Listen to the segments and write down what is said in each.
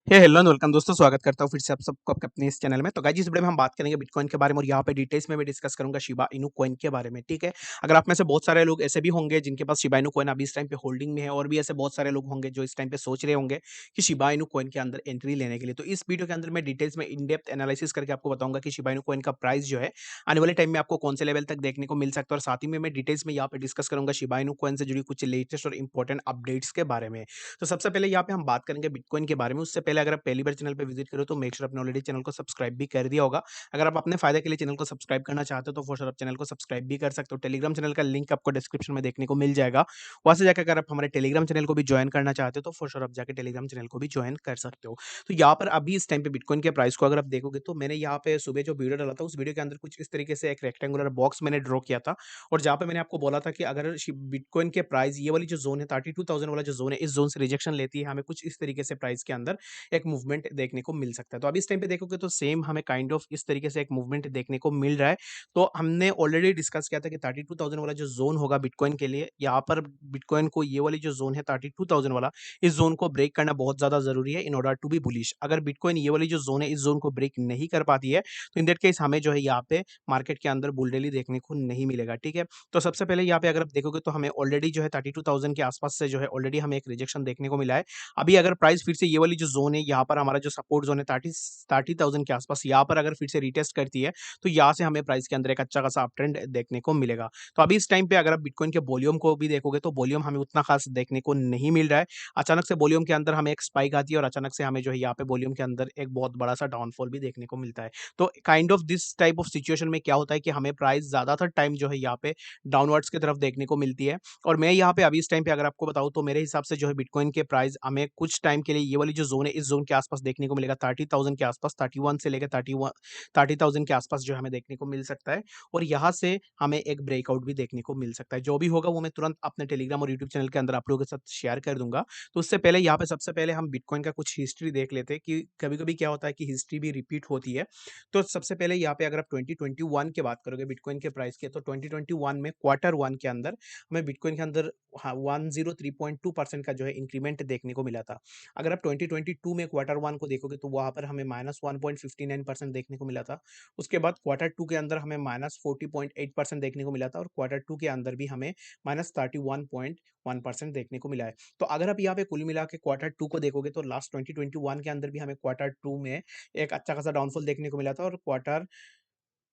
Hello and welcome दोस्तों, स्वागत करता हूँ फिर से आप सबको आपके अपने इस चैनल में। तो गाइस, इस वीडियो में हम बात करेंगे बिटकॉइन के बारे में और यहाँ पे डिटेल्स में भी डिस्कस करूंगा शिबा इनू कॉइन के बारे में। ठीक है, अगर आप में से बहुत सारे लोग ऐसे भी होंगे जिनके पास शिबा इनू कॉइन अभी इस टाइम पे होल्डिंग में है, और भी ऐसे बहुत सारे लोग होंगे जो इस टाइम पे सोच रहे होंगे कि शिबा इनू कॉइन के अंदर एंट्री लेने के लिए। तो इस वीडियो के अंदर मैं डिटेल्स में इन डेप्थ एनालिसिस करके आपको बताऊंगा कि शिबा इनू कॉइन का प्राइस जो है आने वाले टाइम में आपको कौन से लेवल तक देखने को मिल सकता है, और साथ ही में मैं डिटेल्स में यहाँ पे डिस्कस करूंगा शिबा इनू कॉइन से जुड़ी कुछ लेटेस्ट और इंपॉर्टेंट अपडेट्स के बारे में। तो सबसे पहले यहाँ पे हम बात करेंगे बिटकॉइन के बारे में। उससे पहले अगर आप पहली बार चैनल पे विजिट करो तो मेक श्योर आपने ऑलरेडी चैनल को सब्सक्राइब भी कर दिया होगा। अगर आप अपने फायदे के लिए चैनल को सब्सक्राइब करना चाहते हो तो फॉर श्योर आप चैनल को सब्सक्राइब भी कर सकते हो। टेलीग्राम चैनल का लिंक आपको डिस्क्रिप्शन में देखने को मिल जाएगा। वहां से जाकर अगर आप हमारे टेलीग्राम चैनल को भी ज्वाइन करना चाहते हो तो फॉर श्योर आप जाकर टेलीग्राम चैनल को भी ज्वाइन कर सकते हो। तो यहाँ पर अभी इस टाइम पे बिटकॉइन के प्राइस को अगर आप देखोगे तो मैंने यहाँ पे सुबह जो वीडियो डाला था उस वीडियो के अंदर कुछ इस तरीके से एक रेक्टेंगुलर बॉक्स मैंने ड्रॉ किया था, और जहाँ पे मैंने आपको बोला था कि अगर बिटकॉइन के प्राइस ये वाली जो जोन है 32,000 वाला जो जोन है, इस जोन से रिजेक्शन लेती है, हमें कुछ इस तरीके से प्राइस के अंदर एक मूवमेंट देखने को मिल सकता है। तो अभी इस टाइम पे देखोगे तो सेम हमें काइंड ऑफ इस तरीके से एक मूवमेंट देखने को मिल रहा है। तो हमने ऑलरेडी डिस्कस किया था कि 32,000 वाला जो जोन होगा बिटकॉइन के लिए, यहाँ पर बिटकॉइन को ये वाली जो जोन है 32,000 वाला, इस जोन को ब्रेक करना बहुत ज्यादा जरूरी है in order to be bullish. अगर बिटकॉइन ये वाली जो जोन है इस जोन को ब्रेक नहीं कर पाती है तो इन दैट केस हमें जो है यहाँ पे मार्केट के अंदर बुल रैली देखने को नहीं मिलेगा। ठीक है, तो सबसे पहले यहाँ पे अगर आप देखोगे तो हमें ऑलरेडी जो है 32,000 के आसपास से जो है ऑलरेडी हमें एक रिजेक्शन देखने को मिला है। अभी अगर प्राइस फिर से ये वाली जो जोन है, यहाँ पर हमारा जो सपोर्ट जोन है 30,000 के आसपास, यहाँ पर अगर फिर से रिटेस्ट करती है तो यहाँ से हमें प्राइस के अंदर एक अच्छा खासा अप ट्रेंड देखने को मिलेगा। तो अभी इस टाइम पे अगर आप बिटकॉइन के वॉल्यूम को भी देखोगे तो वॉल्यूम हमें उतना खास देखने को नहीं मिल रहा है। अचानक से वॉल्यूम के अंदर हमें एक स्पाइक आती है और अचानक से हमें जो है यहाँ पे वॉल्यूम के अंदर एक बहुत बड़ा सा डाउनफॉल भी देखने को मिलता है। तो kind of this type of situation में क्या होता है कि हमें प्राइस ज्यादातर टाइम जो है यहाँ पे डाउनवर्ड्स की तरफ देखने को मिलती है। और मैं यहाँ पे अभी इस टाइम पे अगर आपको बताऊं तो मेरे हिसाब से जो है बिटकॉइन के प्राइस हमें कुछ टाइम के लिए ये वाली जो जोन है इस जोन के आसपास देखने को मिलेगा, 30,000 के आसपास, 31 से लेकर 30,000 के आसपास जो हमें देखने को मिल सकता है। और यहाँ से हमें एक ब्रेकआउट भी देखने को मिल सकता है। जो भी होगा वो मैं तुरंत अपने टेलीग्राम और यूट्यूब चैनल के अंदर आप लोगों के साथ शेयर कर दूंगा। तो उससे पहले यहाँ पे सबसे पहले हम बिटकॉइन का कुछ हिस्ट्री देख लेते हैं कि कभी कभी क्या होता है कि हिस्ट्री भी रिपीट होती है। तो सबसे पहले यहाँ पे अगर आप 2021 की बात करोगे बिटकॉइन के प्राइस के, तो 2021 में क्वार्टर वन के अंदर हमें बिटकॉइन के अंदर, हाँ, 103.2% का जो है इंक्रीमेंट देखने को मिला था। अगर आप 2022 में क्वार्टर वन को देखोगे तो वहां पर हमें -1.59% देखने को मिला था। उसके बाद क्वार्टर टू के अंदर हमें -40.8% देखने को मिला था, और क्वार्टर टू के अंदर भी हमें -31.1% देखने को मिला है। तो अगर आप यहाँ पे कुल मिला के क्वार्टर टू को देखोगे तो लास्ट 2021 के अंदर भी हमें क्वार्टर टू में एक अच्छा खासा डाउनफॉल देखने को मिला था, और क्वार्टर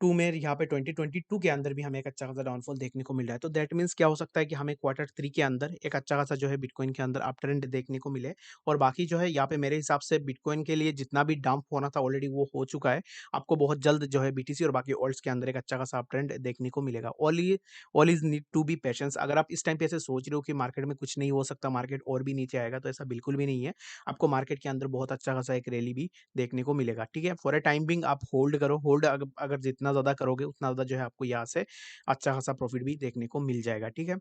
टू में यहाँ पे 2022 के अंदर भी हमें एक अच्छा खासा डाउनफॉल देखने को मिल रहा है। तो दैट मीन्स क्या हो सकता है कि हमें क्वार्टर थ्री के अंदर एक अच्छा खासा जो है बिटकॉइन के अंदर अप ट्रेंड देखने को मिले। और बाकी जो है यहाँ पे मेरे हिसाब से बिटकॉइन के लिए जितना भी डंप होना था ऑलरेडी वो हो चुका है। आपको बहुत जल्द जो है बीटीसी और बाकी ऑल्ट्स के अंदर एक अच्छा खासा अप ट्रेंड देखने को मिलेगा। All is need to be patience. अगर आप इस टाइम पे ऐसे सोच रहे हो कि मार्केट में कुछ नहीं हो सकता, मार्केट और भी नीचे आएगा, तो ऐसा बिल्कुल भी नहीं है। आपको मार्केट के अंदर बहुत अच्छा खासा एक रैली भी देखने को मिलेगा। ठीक है, फॉर अ टाइम बिंग आप होल्ड करो। होल्ड अगर जितना ज्यादा करोगे उतना ज्यादा जो है आपको यहाँ से अच्छा खासा प्रॉफिट भी देखने को मिल जाएगा। ठीक है,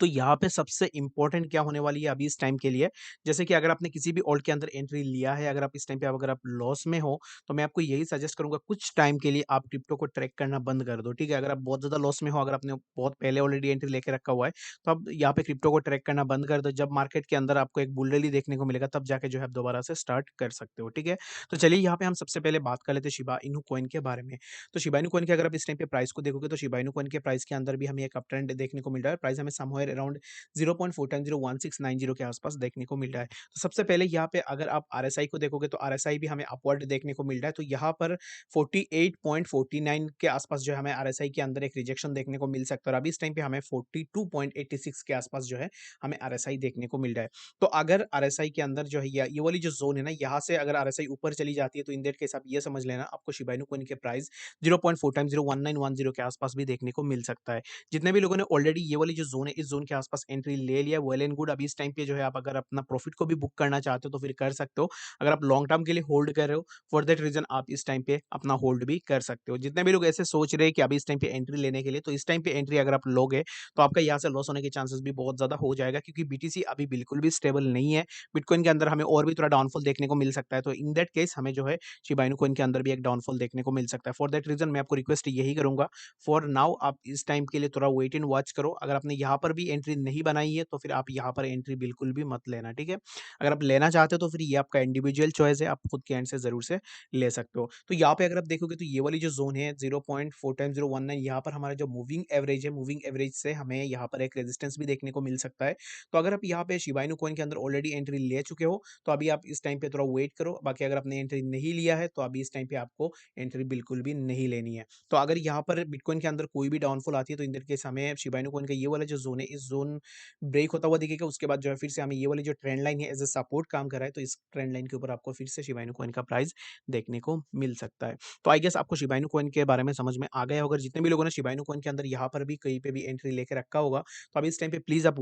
तो यहाँ पे सबसे इंपॉर्टेंट क्या होने वाली है अभी इस टाइम के लिए, जैसे कि अगर आपने किसी भी ऑल्ट के अंदर एंट्री लिया है, अगर आप इस टाइम पे अगर आप लॉस में हो तो मैं आपको यही सजेस्ट करूंगा कुछ टाइम के लिए आप क्रिप्टो को ट्रैक करना बंद कर दो। ठीक है, अगर आप बहुत ज्यादा लॉस में हो, अगर आपने बहुत पहले ऑलरेडी एंट्री लेके रखा हुआ है, तो आप यहाँ पे क्रिप्टो को ट्रैक करना बंद कर दो। जब मार्केट के अंदर आपको एक बुल रैली देखने को मिलेगा तब जाके जो है आप दोबारा से स्टार्ट कर सकते हो। ठीक है, तो चलिए यहाँ पे हम सबसे पहले बात कर लेते हैं शिबा इनू कॉइन के बारे में। तो शिबा इनू कॉइन के अगर आप इस टाइम पे प्राइस को देखोगे तो शिबा इनू कॉइन के प्राइस के अंदर भी हमें एक अप ट्रेंड देखने को मिल रहा है। प्राइस हमें समवेयर अराउंड 0.4101690 के आसपास देखने को मिल रहा है। तो सबसे पहले यहाँ पे अगर आप आरएसआई को देखोगे तो आरएसआई भी हमें अपवर्ड देखने को मिल रहा है। तो यहाँ पर 48.49 के आसपास जो है हमें आरएसआई के अंदर एक रिजेक्शन देखने को मिल सकता है, और अभी इस टाइम पे हमें 42.86 के आसपास जो है हमें आरएसआई देखने को मिल रहा है। तो अगर आरएसआई के अंदर जो है ये वाली जो जोन है ना, यहाँ से अगर आरएसआई ऊपर चली जाती है तो इन दैट केस आप ये समझ लेना आपको शिबा इनू कॉइन के प्राइस 0.4 टाइम 01910 के आसपास भी देखने को मिल सकता है। जितने भी लोगों ने ऑलरेडी ये वाली जो जोन है इस जोन के आसपास एंट्री ले लिया, वेल एंड गुड। अभी इस टाइम पे जो है आप अगर अपना प्रॉफिट को भी बुक करना चाहते हो तो फिर कर सकते हो। अगर आप लॉन्ग टर्म के लिए होल्ड कर रहे हो, फॉर दैट रीजन आप इस टाइम पे अपना होल्ड भी कर सकते हो। जितने भी लोग ऐसे सोच रहे हैं कि अभी इस टाइम पे एंट्री लेने के लिए, तो इस टाइम पे एंट्री अगर आप लोगे तो आपका यहाँ से लॉस होने के चांसेस भी बहुत ज्यादा हो जाएगा, क्योंकि बीटीसी अभी बिल्कुल भी स्टेबल नहीं है। बिटकॉइन के अंदर हमें और भी थोड़ा डाउनफॉल देखने को मिल सकता है। तो इन दैट केस हमें जो है शिबा इनू कॉइन के अंदर भी एक डाउनफॉल देखने को मिल सकता है। फॉर दैट रीजन मैं आपको रिक्वेस्ट यही करूंगा, फॉर नाउ आप इस टाइम के लिए थोड़ा वेट एंड वॉच करो। अगर आपने यहाँ पर भी एंट्री नहीं बनाई है तो फिर आप यहाँ पर एंट्री बिल्कुल भी मत लेना, ठीक है? अगर आप लेना चाहते हो तो फिर ये आपका इंडिविजुअल चॉइस है, आप खुद के एंड से ज़रूर से ले सकते हो। तो यहाँ पे अगर आप देखोगे तो ये वाली जो ज़ोन है 0.4 टाइम्स 019 यहाँ पर हमारा जो मूविंग एवरेज है, मूविंग एवरेज से हमें यहाँ पर एक रेजिस्टेंस भी देखने को मिल सकता है। तो अगर आप यहाँ पे शिबा इनू कॉइन के अंदर ऑलरेडी एंट्री ले चुके हो, तो अभी आप इस टाइम पे थोड़ा वेट करो। बाकी अगर आपने एंट्री नहीं लिया है, तो अभी इस टाइम पे आपको एंट्री बिल्कुल भी नहीं लेनी है। तो अगर यहाँ पर बिटकॉइन के अंदर कोई भी डाउनफॉल आती है, तो इन दैट केस हमें शिबा इनू कॉइन का ये वाला जो ज़ोन है, इस ज़ोन ब्रेक होता हुआ दिखेगा। उसके बाद जो है फिर से हमें ये वाली जो ट्रेंड लाइन है, एज़ अ सपोर्ट काम कर रहा है, तो इस ट्रेंड लाइन के ऊपर आपको फिर से शिबा इनू कॉइन का प्राइस देखने को मिल सकता है। तो आई गेस आपको शिबा इनू कॉइन के बारे में समझ में आ गया होगा। जितने भी लोगों ने शिबा इनू कॉइन के अंदर यहाँ पर भी कहीं पे भी एंट्री लेके रखा होगा, तो अभी इस टाइम पे प्लीज़ आप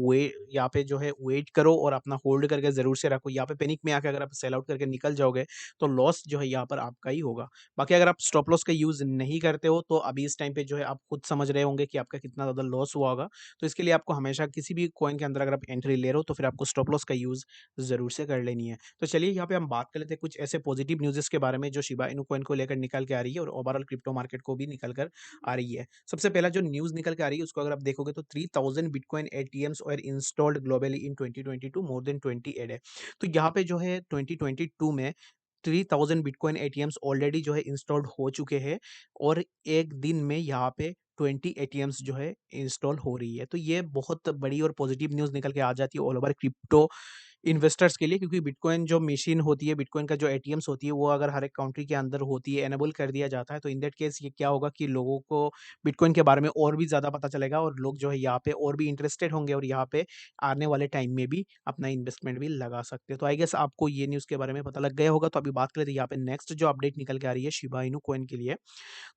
यहाँ पे जो है वेट करो और अपना होल्ड करके ज़रूर से रखो। यहाँ पे पैनिक में आके अगर आप सेल आउट करके निकल जाओगे, तो लॉस जो है यहाँ पर आपका ही होगा। बाकी अगर आप स्टॉप लॉस का यूज़ नहीं करते हो, तो अभी इस टाइम पे जो है आप खुद समझ रहे होंगे कि आपका कितना ज़्यादा लॉस हुआ होगा। तो इसके लिए आपको हमेशा किसी भी कॉइन के अंदर अगर आप एंट्री ले रहे हो, तो फिर आपको स्टॉप लॉस का यूज़ ज़रूर से कर लेनी है। तो चलिए यहाँ पे हम बात कर लेते हैं कुछ ऐसे पॉजिटिव न्यूज़ेस के बारे में जो शिबा इनू कॉइन को लेकर निकल के आ रही है और ओवरऑल क्रिप्टो मार्केट को भी निकल कर आ रही है। सबसे पहला जो न्यूज़ निकल के आ रही है उसको अगर आप देखोगे तो 3000 bitcoin ATMs were installed globally in 2022 more than 20 added है। तो यहाँ पे जो है 2022 में 3000 बिटकॉइन एटीएम्स ऑलरेडी जो है इंस्टॉल्ड हो चुके हैं और एक दिन में यहाँ पे 20 एटीएम्स जो है इंस्टॉल हो रही है। तो ये बहुत बड़ी और पॉजिटिव न्यूज़ निकल के आ जाती है ऑल ओवर क्रिप्टो इन्वेस्टर्स के लिए, क्योंकि बिटकॉइन जो मशीन होती है, बिटकॉइन का जो एटीएम्स होती है, वो अगर हर एक कंट्री के अंदर होती है, एनेबल कर दिया जाता है, तो इन दैट केस ये क्या होगा कि लोगों को बिटकॉइन के बारे में और भी ज़्यादा पता चलेगा और लोग जो है यहाँ पे और भी इंटरेस्टेड होंगे और यहाँ पे आने वाले टाइम में भी अपना इन्वेस्टमेंट भी लगा सकते हैं। तो आई गेस आपको ये न्यूज़ के बारे में पता लग गया होगा। तो अभी बात करें तो यहाँ पे नेक्स्ट जो अपडेट निकल के आ रही है शिबा इनू कॉइन के लिए।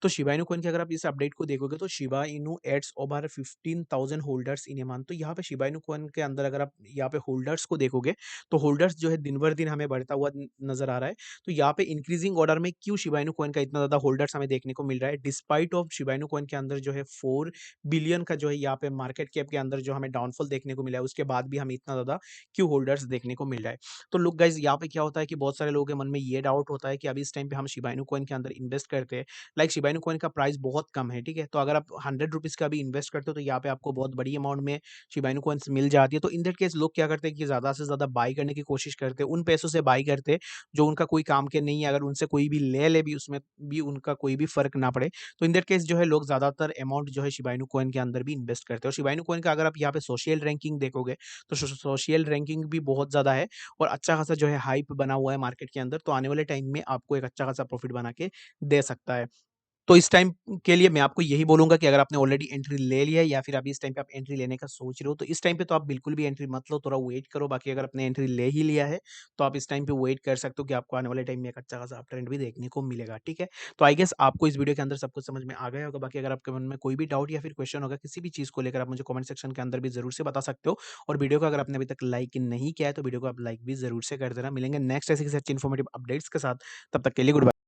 तो शिबा इनू कॉइन के अगर आप इस अपडेट को देखोगे तो Shiba Inu adds over 15,000 holders in a month. तो यहाँ पे शिबा इनू कॉइन के अंदर अगर आप यहाँ पे होल्डर्स को देखोगे, तो होल्डर्स जो है दिन भर दिन हमें बढ़ता हुआ नजर आ रहा है। तो यहाँ पे इंक्रीजिंग ऑर्डर में क्यों शिबा इनू कॉइन का इतना ज्यादा होल्डर्स हमें देखने को मिल रहा है, despite of Shiba Inu coin के अंदर जो है 4 बिलियन का जो है यहाँ पे मार्केट कैप के अंदर जो हमें डाउनफॉल देखने को मिला है, उसके बाद भी हमें इतना ज्यादा क्यों होल्डर्स देखने को मिल रहा है। तो लुक गाइज, यहाँ पे क्या होता है कि बहुत सारे लोगों के मन में ये डाउट होता है कि अभी इस टाइम पे हम शिबा इनू कॉइन के अंदर इन्वेस्ट करते हैं, लाइक शिबा इनू कॉइन का प्राइस बहुत कम है, ठीक है? तो अगर आप 100 रुपीज़ का भी इन्वेस्ट करते हो, तो यहाँ पे आपको बहुत बड़ी अमाउंट में शिबा इनू कॉइन्स मिल जाती है। तो इन दैट केस लोग क्या करते हैं कि ज़्यादा से ज़्यादा बाय करने की कोशिश करते हैं, उन पैसों से बाय करते हैं, जो उनका कोई काम के नहीं है। अगर उनसे कोई भी ले ले भी, उसमें भी उनका कोई भी फ़र्क ना पड़े। तो इन दैट केस जो है लोग ज़्यादातर अमाउंट जो है शिबा इनू कॉइन के अंदर भी इन्वेस्ट करते हैं। और शिबा इनू कॉइन का अगर आप यहाँ पे सोशल रैंकिंग देखोगे, तो सोशल रैंकिंग भी बहुत ज़्यादा है और अच्छा खासा जो है हाइप बना हुआ है मार्केट के अंदर। तो आने वाले टाइम में आपको एक अच्छा खासा प्रॉफिट बना के दे सकता है। तो इस टाइम के लिए मैं आपको यही बोलूँगा कि अगर आपने ऑलरेडी एंट्री ले लिया है या फिर अभी इस टाइम पे आप एंट्री लेने का सोच रहे हो, तो इस टाइम पे तो आप बिल्कुल भी एंट्री मत लो, थोड़ा वेट करो। बाकी अगर आपने एंट्री ले ही लिया है, तो आप इस टाइम पे वेट कर सकते हो कि आपको आने वाले टाइम में एक अच्छा खासा अप ट्रेंड भी देखने को मिलेगा, ठीक है? तो आई गेस आपको इस वीडियो के अंदर सब कुछ समझ में आ गया होगा। बाकी अगर आपके मन में कोई भी डाउट या फिर क्वेश्चन होगा किसी भी चीज़ को लेकर, आप मुझे कमेंट सेक्शन के अंदर भी ज़रूर से बता सकते हो। और वीडियो को अगर आपने अभी तक लाइक नहीं किया है, तो वीडियो को आप लाइक भी ज़रूर से कर देना। मिलेंगे नेक्स्ट ऐसी ही सच इन्फॉर्मेटिव अपडेट्स के साथ, तब तक के लिए गुड बाय।